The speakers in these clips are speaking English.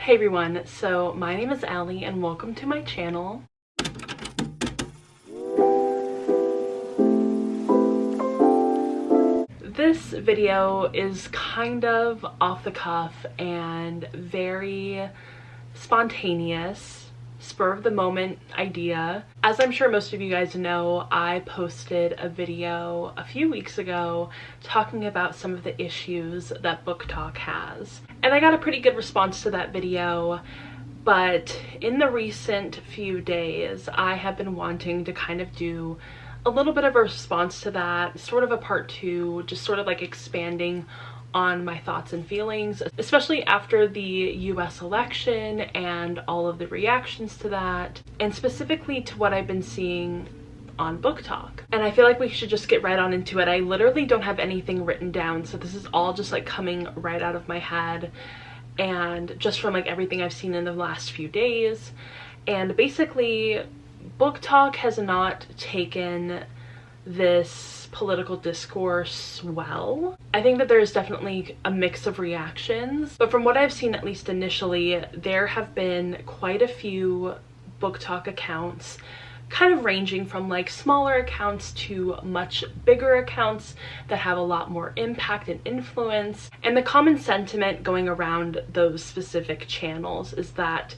Hey everyone, so my name is Allie and welcome to my channel. This video is kind of off the cuff and very spontaneous, spur of the moment idea. As I'm sure most of you guys know, I posted a video a few weeks ago talking about some of the issues that Booktok has. And I got a pretty good response to that video, but in the recent few days, I have been wanting to kind of do a little bit of a response to that, sort of a part two, just sort of like expanding on my thoughts and feelings, especially after the US election and all of the reactions to that, and specifically to what I've been seeing on Booktok. And I feel like we should just get right on into it. I literally don't have anything written down, so this is all just like coming right out of my head and just from like everything I've seen in the last few days. And basically, Booktok has not taken this political discourse well. I think that there is definitely a mix of reactions, but from what I've seen, at least initially, there have been quite a few Booktok accounts, kind of ranging from like smaller accounts to much bigger accounts that have a lot more impact and influence. And the common sentiment going around those specific channels is that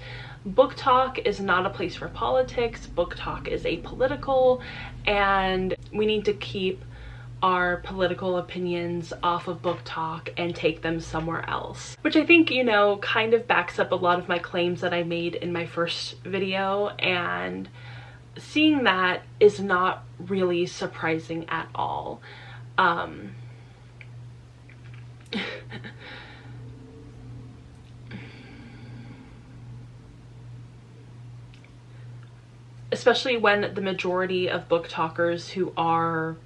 Booktok is not a place for politics. Booktok is apolitical, and we need to keep our political opinions off of Booktok and take them somewhere else. Which I think, you know, kind of backs up a lot of my claims that I made in my first video, and seeing that is not really surprising at all. Especially when the majority of Booktokers who are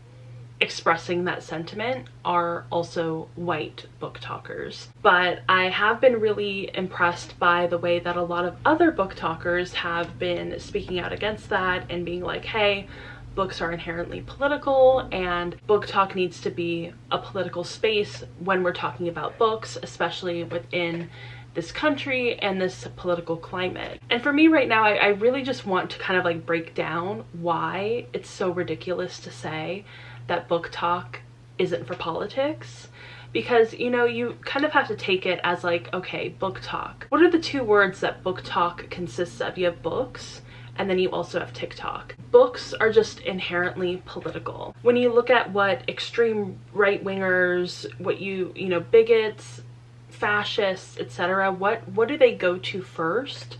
expressing that sentiment are also white Booktokers. But I have been really impressed by the way that a lot of other Booktokers have been speaking out against that and being like, hey, books are inherently political and Booktok needs to be a political space when we're talking about books, especially within this country and this political climate. And for me right now, I really just want to kind of like break down why it's so ridiculous to say that Booktok isn't for politics. Because, you know, you kind of have to take it as like, okay, Booktok. What are the two words that Booktok consists of? You have books, and then you also have TikTok. Books are just inherently political. When you look at what extreme right-wingers, what you know, bigots, fascists, etc., what do they go to first?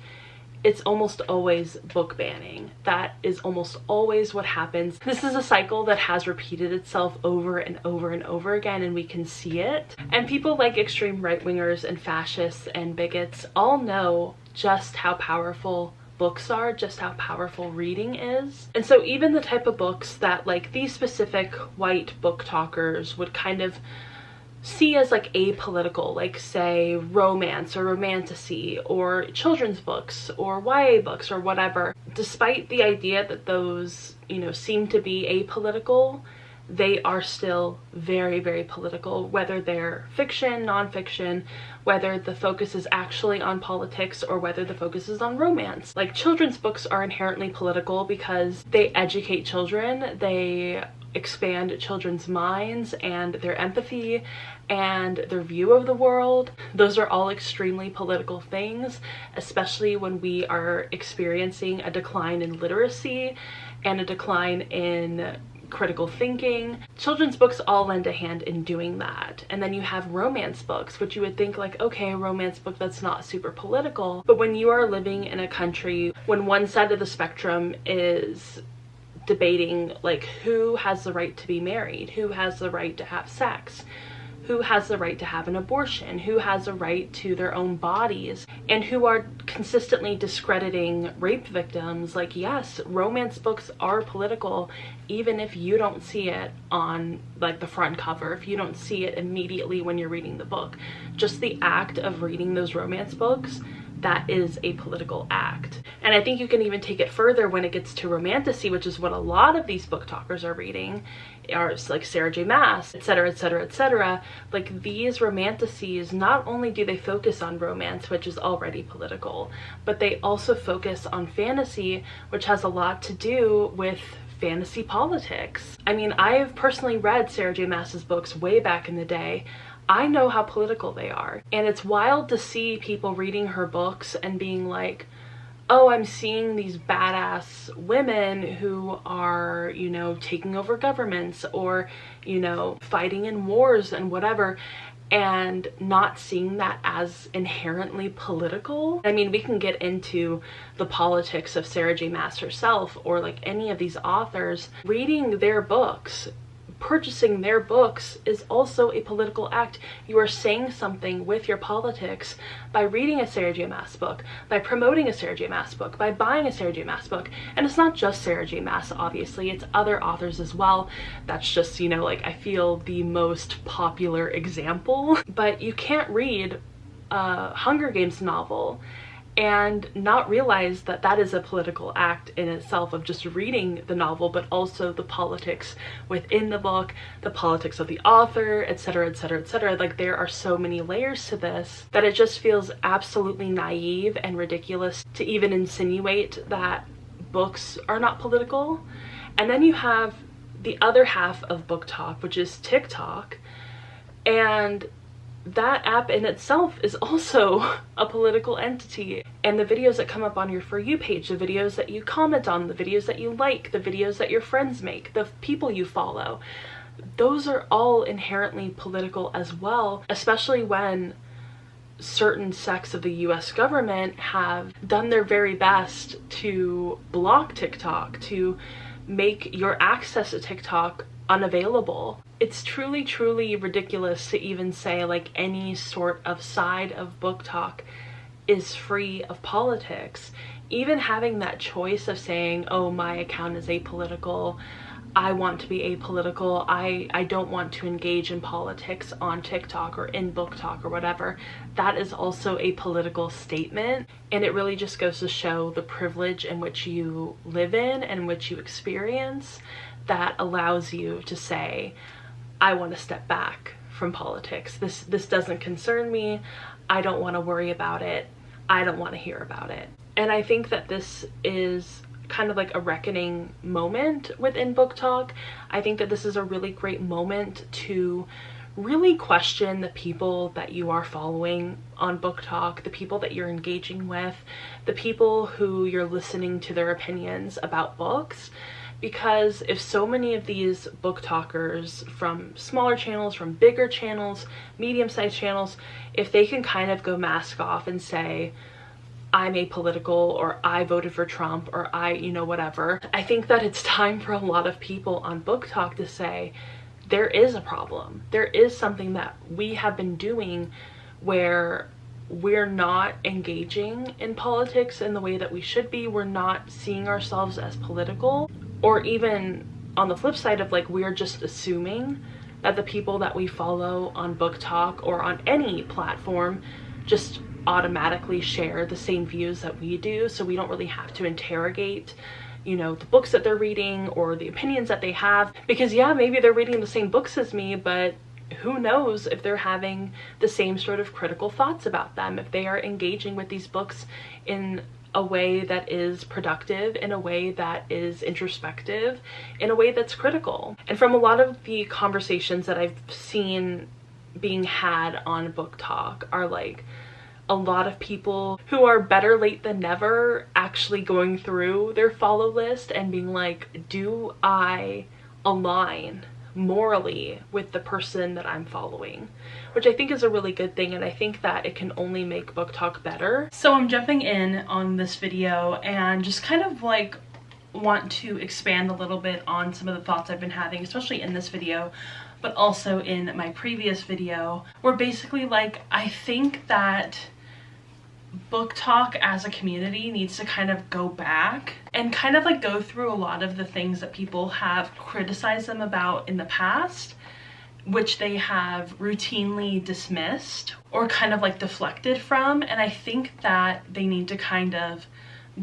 It's almost always book banning. That is almost always what happens. This is a cycle that has repeated itself over and over and over again, and we can see it. And people like extreme right-wingers and fascists and bigots all know just how powerful books are, just how powerful reading is. And so even the type of books that like these specific white Booktokers would kind of see as like apolitical, like say romance or romantasy or children's books or YA books or whatever, despite the idea that those, you know, seem to be apolitical, they are still very, very political, whether they're fiction, nonfiction, whether the focus is actually on politics or whether the focus is on romance. Like children's books are inherently political because they educate children, they expand children's minds and their empathy and their view of the world. Those are all extremely political things, especially when we are experiencing a decline in literacy and a decline in critical thinking. Children's books all lend a hand in doing that. And then you have romance books, which you would think like, okay, a romance book, that's not super political. But when you are living in a country when one side of the spectrum is debating like who has the right to be married, who has the right to have sex, who has the right to have an abortion, who has a right to their own bodies, and who are consistently discrediting rape victims, like yes, romance books are political even if you don't see it on like the front cover, if you don't see it immediately when you're reading the book. Just the act of reading those romance books that is a political act. And I think you can even take it further when it gets to romantasy, which is what a lot of these book talkers are reading, are like Sarah J. Maas, etc., etc., etc. Like, these romantasies, not only do they focus on romance, which is already political, but they also focus on fantasy, which has a lot to do with fantasy politics. I mean, I've personally read Sarah J. Maas's books way back in the day. I know how political they are. And it's wild to see people reading her books and being like, oh, I'm seeing these badass women who are, you know, taking over governments or, you know, fighting in wars and whatever, and not seeing that as inherently political. I mean, we can get into the politics of Sarah J. Maas herself, or like any of these authors. Reading their books, purchasing their books is also a political act. You are saying something with your politics by reading a Sarah J. Maas book, by promoting a Sarah J. Maas book, by buying a Sarah J. Maas book. And it's not just Sarah J. Maas, obviously, it's other authors as well. That's just, you know, like, I feel the most popular example. But you can't read a Hunger Games novel and not realize that that is a political act in itself, of just reading the novel, but also the politics within the book, the politics of the author, etc., etc., etc. Like, there are so many layers to this that it just feels absolutely naive and ridiculous to even insinuate that books are not political. And then you have the other half of Booktok, which is TikTok, and that app in itself is also a political entity. And the videos that come up on your For You page, the videos that you comment on, the videos that you like, the videos that your friends make, the people you follow, those are all inherently political as well, especially when certain sects of the US government have done their very best to block TikTok, to make your access to TikTok unavailable. It's truly, truly ridiculous to even say like any sort of side of Booktok is free of politics. Even having that choice of saying, oh, my account is apolitical, I want to be apolitical, I don't want to engage in politics on TikTok or in Booktok or whatever, that is also a political statement. And it really just goes to show the privilege in which you live in and which you experience that allows you to say, I want to step back from politics. This doesn't concern me. I don't want to worry about it. I don't want to hear about it. And I think that this is kind of like a reckoning moment within Booktok. I think that this is a really great moment to really question the people that you are following on Booktok, the people that you're engaging with, the people who you're listening to their opinions about books. Because if so many of these Booktalkers, from smaller channels, from bigger channels, medium-sized channels, if they can kind of go mask off and say, I'm apolitical, or I voted for Trump, or I, you know, whatever, I think that it's time for a lot of people on Booktok to say, there is a problem. There is something that we have been doing where we're not engaging in politics in the way that we should be. We're not seeing ourselves as political. Or even on the flip side of like, we're just assuming that the people that we follow on Booktok or on any platform just automatically share the same views that we do, so we don't really have to interrogate, you know, the books that they're reading or the opinions that they have. Because yeah, maybe they're reading the same books as me, but who knows if they're having the same sort of critical thoughts about them, if they are engaging with these books in a way that is productive, in a way that is introspective, in a way that's critical. And from a lot of the conversations that I've seen being had on Booktok are like a lot of people who are better late than never actually going through their follow list and being like, do I align morally with the person that I'm following? Which I think is a really good thing, and I think that it can only make Booktok better. So I'm jumping in on this video and just kind of like want to expand a little bit on some of the thoughts I've been having, especially in this video, but also in my previous video, where basically like I think that Booktok as a community needs to kind of go back and kind of like go through a lot of the things that people have criticized them about in the past, which they have routinely dismissed or kind of like deflected from. And I think that they need to kind of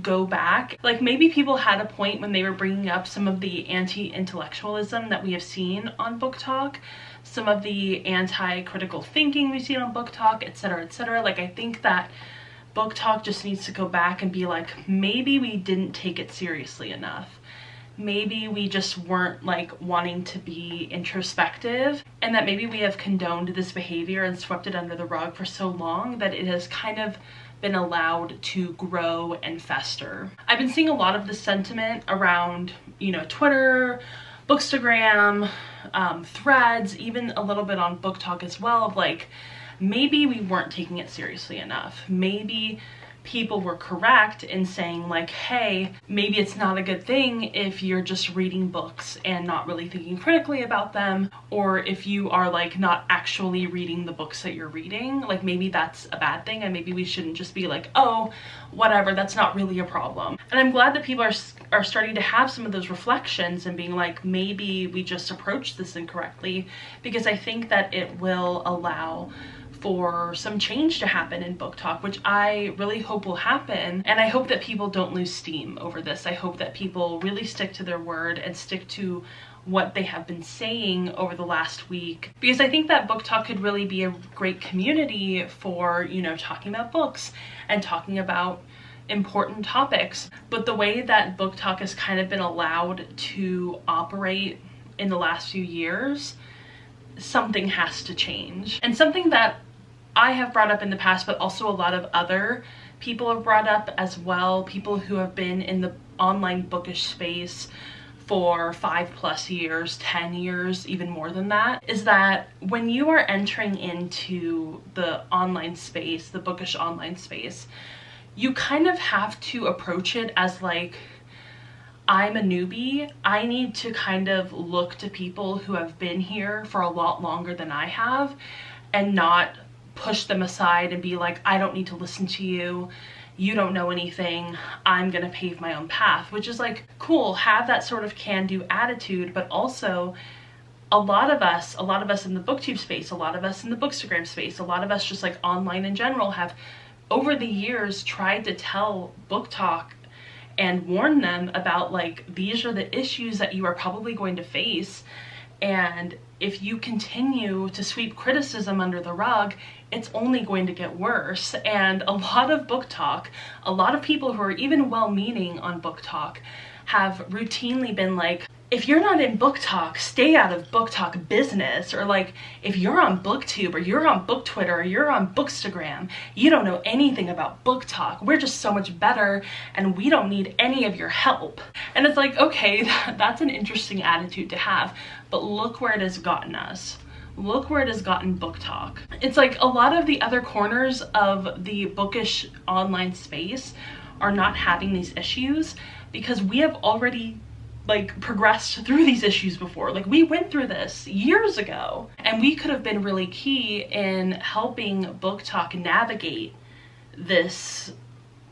go back. Like, maybe people had a point when they were bringing up some of the anti-intellectualism that we have seen on Booktok, some of the anti-critical thinking we've seen on Booktok, etc., etc. Like, I think that Booktok just needs to go back and be like, maybe we didn't take it seriously enough. Maybe we just weren't like wanting to be introspective, and that maybe we have condoned this behavior and swept it under the rug for so long that it has kind of been allowed to grow and fester. I've been seeing a lot of the sentiment around, you know, Twitter, Bookstagram, Threads, even a little bit on Booktok as well, of like, maybe we weren't taking it seriously enough. Maybe people were correct in saying like, hey, maybe it's not a good thing if you're just reading books and not really thinking critically about them, or if you are like not actually reading the books that you're reading, like maybe that's a bad thing, and maybe we shouldn't just be like, oh, whatever, that's not really a problem. And I'm glad that people are starting to have some of those reflections and being like, maybe we just approached this incorrectly, because I think that it will allow for some change to happen in Booktok, which I really hope will happen. And I hope that people don't lose steam over this. I hope that people really stick to their word and stick to what they have been saying over the last week, because I think that Booktok could really be a great community for, you know, talking about books and talking about important topics. But the way that Booktok has kind of been allowed to operate in the last few years, something has to change. And something that I have brought up in the past, but also a lot of other people have brought up as well, people who have been in the online bookish space for 5+ years, 10 years, even more than that, is that when you are entering into the online space, the bookish online space, you kind of have to approach it as like, I'm a newbie. I need to kind of look to people who have been here for a lot longer than I have and not push them aside and be like, I don't need to listen to you. You don't know anything. I'm gonna pave my own path, which is like, cool, have that sort of can-do attitude, but also a lot of us in the booktube space, a lot of us in the bookstagram space, a lot of us just like online in general have over the years tried to tell Booktok and warn them about like, these are the issues that you are probably going to face, and if you continue to sweep criticism under the rug, it's only going to get worse. And a lot of Booktok, a lot of people who are even well-meaning on Booktok have routinely been like, if you're not in Booktok, stay out of Booktok business, or like, if you're on Booktube or you're on BookTwitter or you're on Bookstagram, you don't know anything about Booktok. We're just so much better and we don't need any of your help. And it's like, okay, that's an interesting attitude to have, but look where it has gotten us. Look where it has gotten Booktok. It's like a lot of the other corners of the bookish online space are not having these issues because we have already like progressed through these issues before. Like, we went through this years ago, and we could have been really key in helping Booktok navigate this,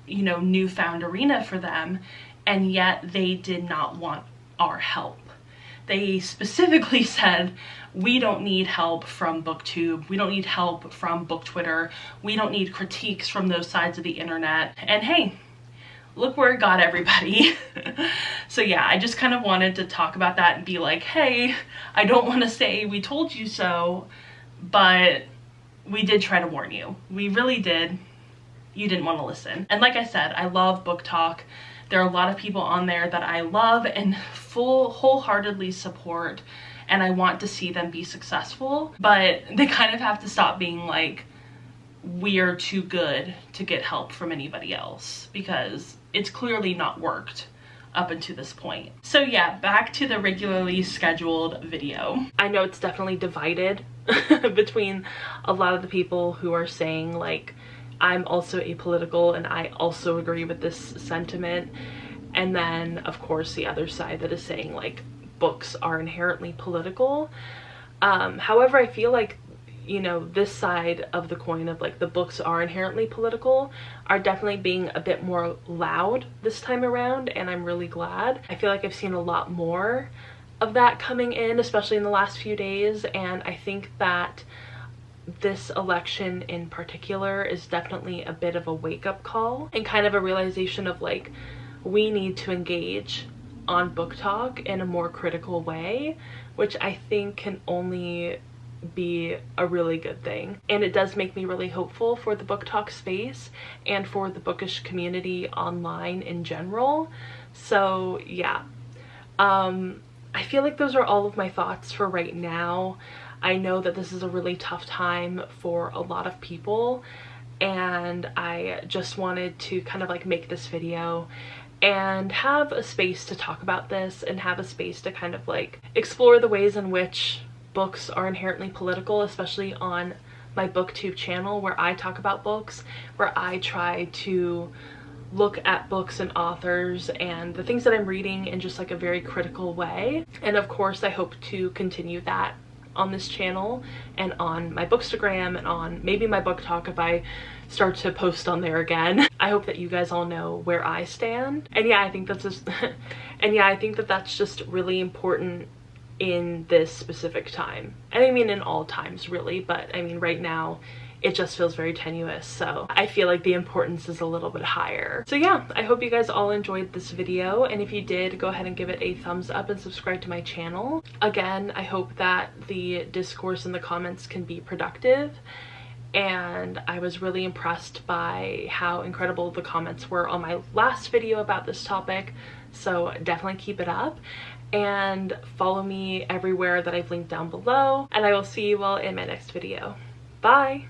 you know, newfound arena for them, and yet they did not want our help. They specifically said, we don't need help from BookTube, we don't need help from BookTwitter, we don't need critiques from those sides of the internet. And hey, look where it got everybody. So yeah, I just kind of wanted to talk about that and be like, hey, I don't want to say we told you so, but we did try to warn you. We really did. You didn't want to listen. And like I said, I love Booktok. There are a lot of people on there that I love and wholeheartedly support, and I want to see them be successful, but they kind of have to stop being like, we're too good to get help from anybody else, because it's clearly not worked up until this point. So yeah, back to the regularly scheduled video. I know it's definitely divided between a lot of the people who are saying like, I'm also apolitical and I also agree with this sentiment, and then of course the other side that is saying like, books are inherently political. However, I feel like, you know, this side of the coin of like, the books are inherently political are definitely being a bit more loud this time around, and I'm really glad. I feel like I've seen a lot more of that coming in, especially in the last few days, and I think that this election in particular is definitely a bit of a wake-up call and kind of a realization of like, we need to engage on Booktok in a more critical way, which I think can only be a really good thing. And it does make me really hopeful for the Booktok space and for the bookish community online in general. So yeah, I feel like those are all of my thoughts for right now. I know that this is a really tough time for a lot of people, and I just wanted to kind of like make this video and have a space to talk about this and have a space to kind of like explore the ways in which books are inherently political, especially on my Booktube channel, where I talk about books, where I try to look at books and authors and the things that I'm reading in just like a very critical way. And of course I hope to continue that on this channel and on my Bookstagram and on maybe my Booktok if I start to post on there again. I hope that you guys all know where I stand. And yeah, I think that's just I think that that's just really important in this specific time. And I mean in all times really, but I mean right now it just feels very tenuous, so I feel like the importance is a little bit higher. So yeah, I hope you guys all enjoyed this video, and if you did, go ahead and give it a thumbs up and subscribe to my channel. Again, I hope that the discourse in the comments can be productive, and I was really impressed by how incredible the comments were on my last video about this topic, so definitely keep it up. And follow me everywhere that I've linked down below, and I will see you all in my next video. Bye!